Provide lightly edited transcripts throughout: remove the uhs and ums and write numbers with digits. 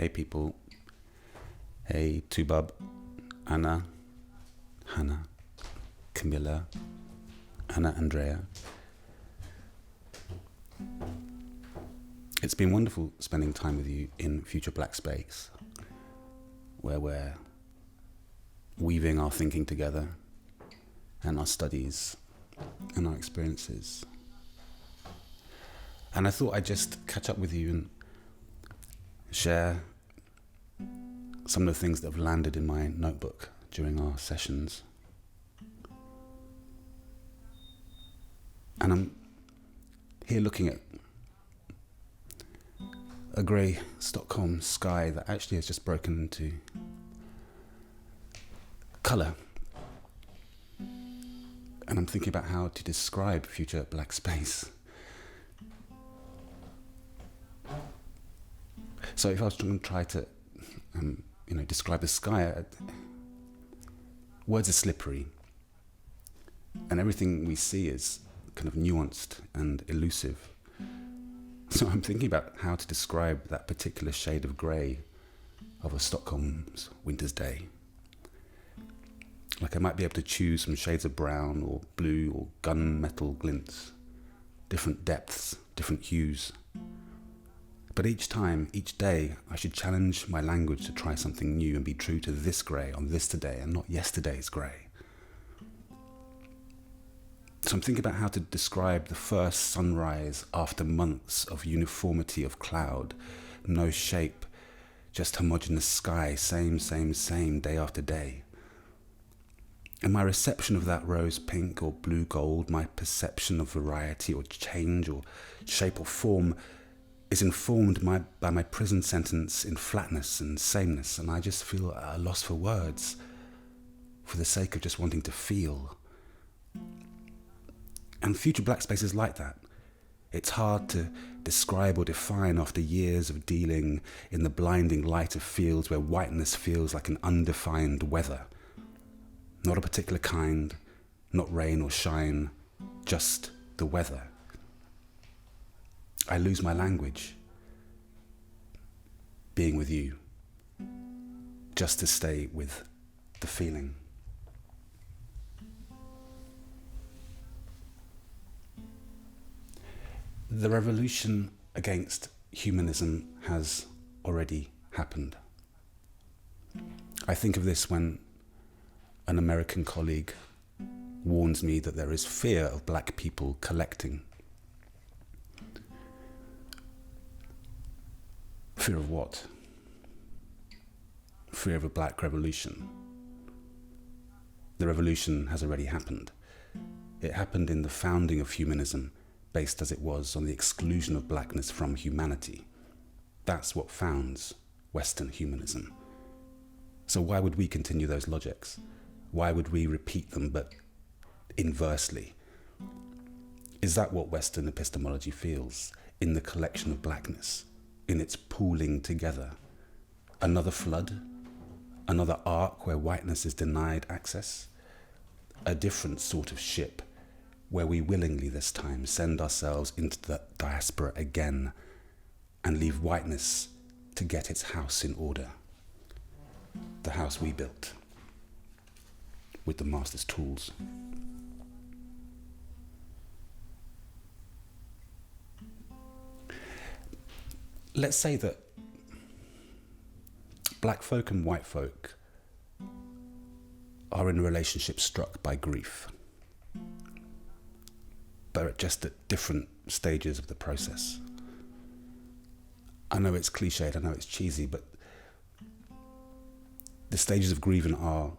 Hey people. Hey Toubab, Anna, Hannah, Camilla, Anna, Andrea. It's been wonderful spending time with you in FutureBlackSpace, where we're weaving our thinking together and our studies and our experiences. And I thought I'd just catch up with you and share some of the things that have landed in my notebook during our sessions. And I'm here looking at a grey Stockholm sky that actually has just broken into colour. And I'm thinking about how to describe FutureBlackSpace. So if I was going to try to describe the sky, words are slippery, and everything we see is kind of nuanced and elusive. So I'm thinking about how to describe that particular shade of grey of a Stockholm's winter's day. Like I might be able to choose some shades of brown or blue or gunmetal glints, different depths, different hues. But each time, each day, I should challenge my language to try something new and be true to this grey on this today and not yesterday's grey. So I'm thinking about how to describe the first sunrise after months of uniformity of cloud, no shape, just homogeneous sky, same day after day. And my reception of that rose pink or blue gold, my perception of variety or change or shape or form is informed by my prison sentence in flatness and sameness, and I just feel a loss for words for the sake of just wanting to feel. And FutureBlackSpace is like that. It's hard to describe or define after years of dealing in the blinding light of fields where whiteness feels like an undefined weather. Not a particular kind, not rain or shine, just the weather. I lose my language being with you, just to stay with the feeling. The revolution against humanism has already happened. I think of this when an American colleague warns me that there is fear of black people collecting. Fear of what? Fear of a black revolution. The revolution has already happened. It happened in the founding of humanism, based as it was on the exclusion of blackness from humanity. That's what founds Western humanism. So why would we continue those logics? Why would we repeat them, but inversely? Is that what Western epistemology feels in the collection of blackness? In its pooling together? Another flood? Another arc where whiteness is denied access? A different sort of ship where we willingly this time send ourselves into the diaspora again and leave whiteness to get its house in order. The house we built with the master's tools. Let's say that black folk and white folk are in a relationship struck by grief, but just at different stages of the process. I know it's cliched, I know it's cheesy, but the stages of grieving are: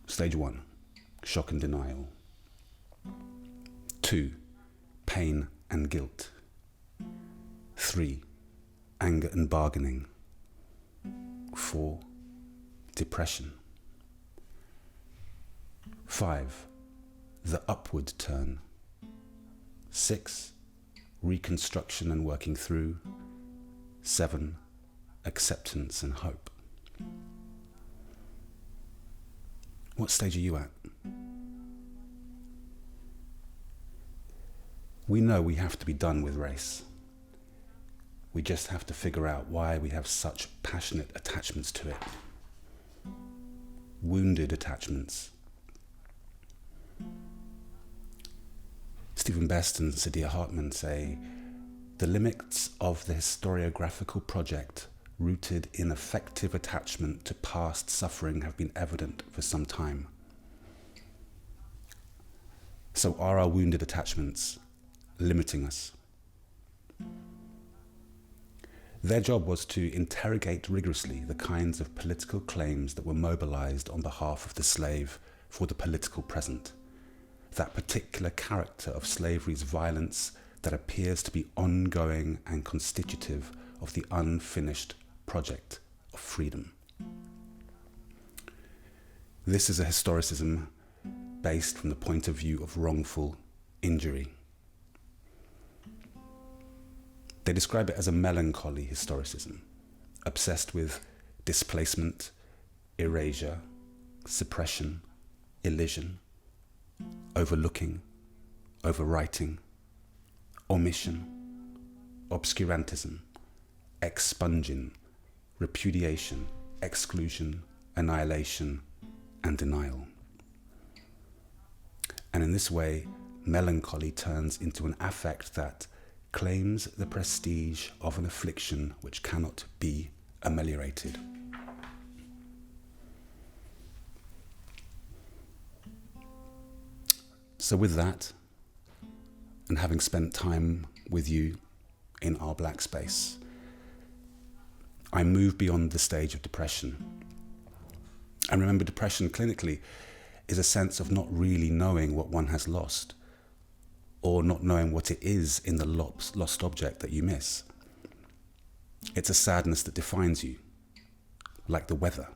stage 1, shock and denial; 2, pain and guilt; 3, anger and bargaining; 4, depression; 5, the upward turn; 6, reconstruction and working through; 7, acceptance and hope. What stage are you at? We know we have to be done with race. We just have to figure out why we have such passionate attachments to it. Wounded attachments. Stephen Best and Saidiya Hartman say, the limits of the historiographical project rooted in affective attachment to past suffering have been evident for some time. So are our wounded attachments limiting us? Their job was to interrogate rigorously the kinds of political claims that were mobilized on behalf of the slave for the political present, that particular character of slavery's violence that appears to be ongoing and constitutive of the unfinished project of freedom. This is a historicism based from the point of view of wrongful injury. They describe it as a melancholy historicism, obsessed with displacement, erasure, suppression, elision, overlooking, overwriting, omission, obscurantism, expunging, repudiation, exclusion, annihilation, and denial. And in this way, melancholy turns into an affect that claims the prestige of an affliction which cannot be ameliorated. So with that, and having spent time with you in our black space, I move beyond the stage of depression. And remember, depression clinically is a sense of not really knowing what one has lost, or not knowing what it is in the lost object that you miss. It's a sadness that defines you, like the weather.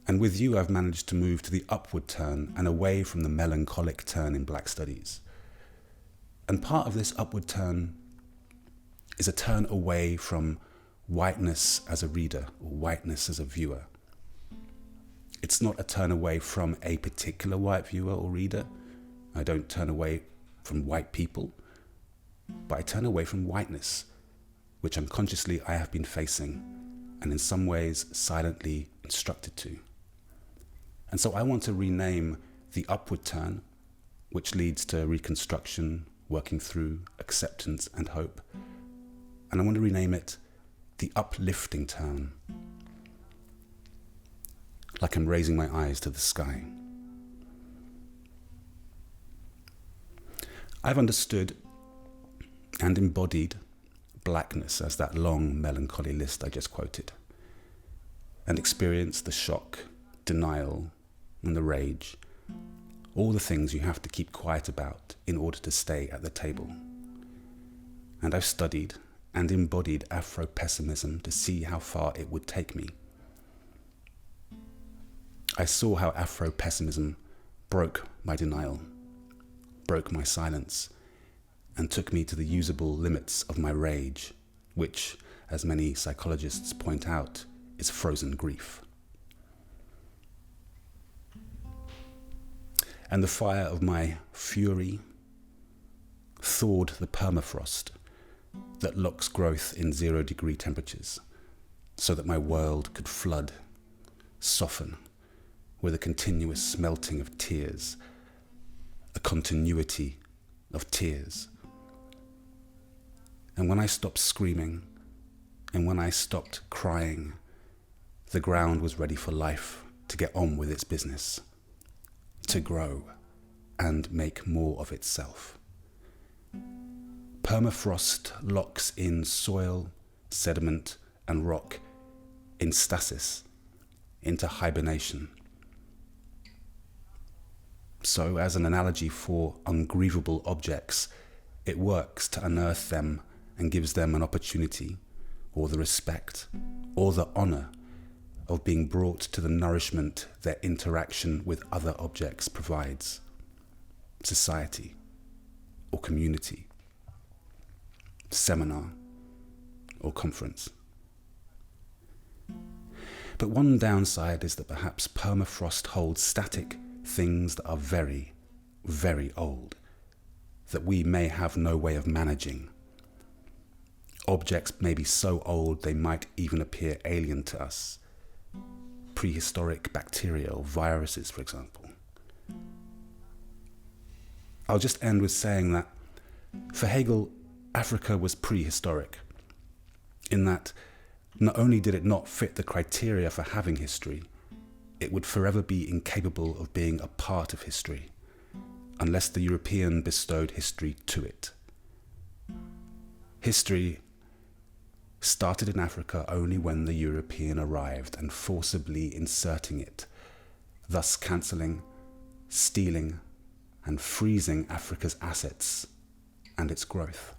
And with you, I've managed to move to the upward turn and away from the melancholic turn in Black Studies. And part of this upward turn is a turn away from whiteness as a reader or whiteness as a viewer. It's not a turn away from a particular white viewer or reader. I don't turn away from white people, but I turn away from whiteness, which unconsciously I have been facing and in some ways silently instructed to. And so I want to rename the upward turn, which leads to reconstruction, working through acceptance and hope. And I want to rename it the uplifting turn, like I'm raising my eyes to the sky. I've understood and embodied blackness as that long melancholy list I just quoted, and experienced the shock, denial, and the rage, all the things you have to keep quiet about in order to stay at the table. And I've studied and embodied Afro-pessimism to see how far it would take me. I saw how Afro-pessimism broke my denial, broke my silence, and took me to the usable limits of my rage, which, as many psychologists point out, is frozen grief. And the fire of my fury thawed the permafrost that locks growth in 0-degree temperatures, so that my world could flood, soften, with a continuous melting of tears, a continuity of tears. And when I stopped screaming, and when I stopped crying, the ground was ready for life to get on with its business, to grow and make more of itself. Permafrost locks in soil, sediment, and rock in stasis, into hibernation. So, as an analogy for ungrievable objects, it works to unearth them and gives them an opportunity, or the respect, or the honor of being brought to the nourishment their interaction with other objects provides. Society, or community, seminar, or conference. But one downside is that perhaps permafrost holds static things that are very, very old, that we may have no way of managing. Objects may be so old they might even appear alien to us. Prehistoric bacteria or viruses, for example. I'll just end with saying that for Hegel, Africa was prehistoric, in that not only did it not fit the criteria for having history, it would forever be incapable of being a part of history, unless the European bestowed history to it. History started in Africa only when the European arrived and forcibly inserting it, thus cancelling, stealing, and freezing Africa's assets and its growth.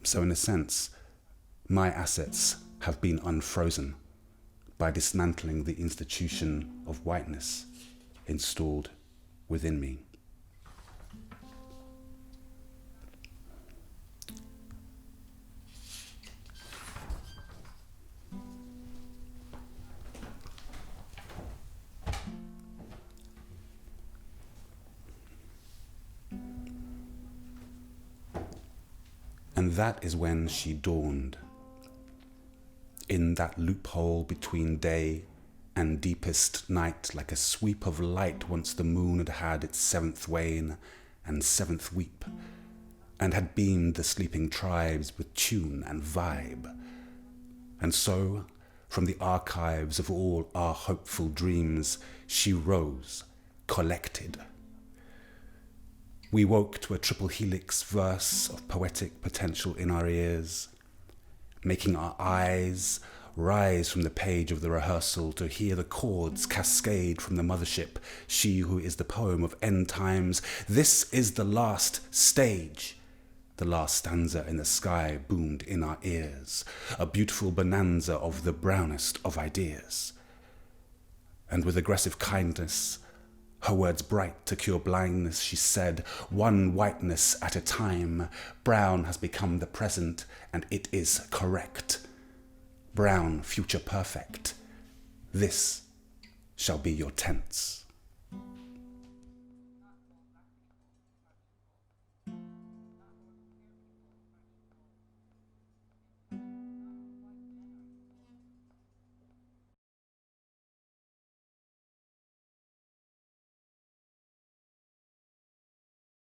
So in a sense, my assets have been unfrozen by dismantling the institution of whiteness installed within me. And that is when she dawned, in that loophole between day and deepest night, like a sweep of light once the moon had had its seventh wane and seventh weep, and had beamed the sleeping tribes with tune and vibe. And so, from the archives of all our hopeful dreams, she rose, collected. We woke to a triple helix verse of poetic potential in our ears, making our eyes rise from the page of the rehearsal to hear the chords cascade from the mothership, she who is the poem of end times. This is the last stage. The last stanza in the sky boomed in our ears, a beautiful bonanza of the brownest of ideas. And with aggressive kindness, her words bright to cure blindness, she said, one whiteness at a time. Brown has become the present, and it is correct. Brown, future perfect. This shall be your tense.